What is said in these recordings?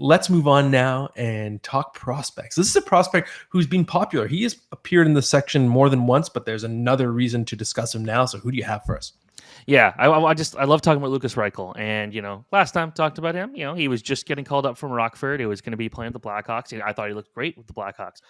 let's move on now and talk prospects. This is a prospect who's been popular. He has appeared in the section more than once, but there's another reason to discuss him now. So who do you have for us? Yeah, I love talking about Lukas Reichel, and last time talked about him, he was just getting called up from Rockford. It was going to be playing with the Blackhawks. I thought he looked great with the Blackhawks,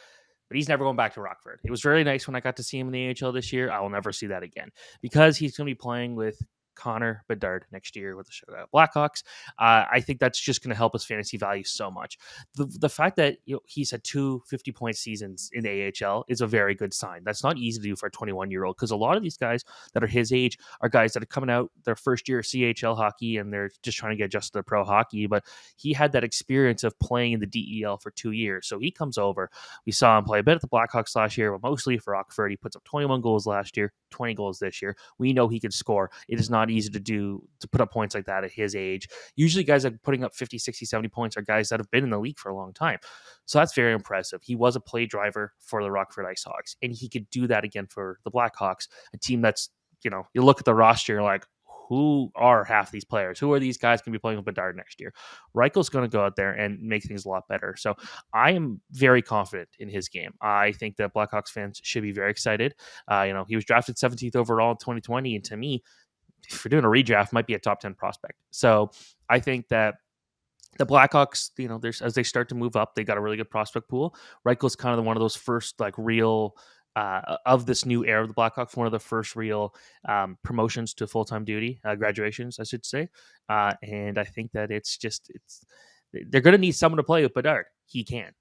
but he's never going back to Rockford. It was very nice when I got to see him in the AHL this year. I will never see that again because he's going to be playing with Connor Bedard next year with the Blackhawks. I think that's just going to help his fantasy value so much. The fact that he's had 2 50-point seasons in the AHL is a very good sign. That's not easy to do for a 21-year-old because a lot of these guys that are his age are guys that are coming out their first year of CHL hockey and they're just trying to get adjusted to pro hockey. But he had that experience of playing in the DEL for 2 years. So he comes over. We saw him play a bit at the Blackhawks last year, but mostly for Rockford. He puts up 21 goals last year, 20 goals this year. We know he can score. It is not easy to put up points like that at his age. Usually guys that are putting up 50, 60, 70 points are guys that have been in the league for a long time. So that's very impressive. He was a play driver for the Rockford IceHawks, and he could do that again for the Blackhawks, a team that's, you look at the roster, you're like, who are half these players? Who are these guys going to be playing with Bedard next year? Reichel's going to go out there and make things a lot better. So I am very confident in his game. I think that Blackhawks fans should be very excited. He was drafted 17th overall in 2020, and to me, if we're doing a redraft, might be a top 10 prospect. So I think that the Blackhawks, as they start to move up, they got a really good prospect pool. Reichel's kind of one of those first real of this new era of the Blackhawks, one of the first real promotions to full-time duty, graduations, I should say. And I think that they're going to need someone to play with Bedard. He can.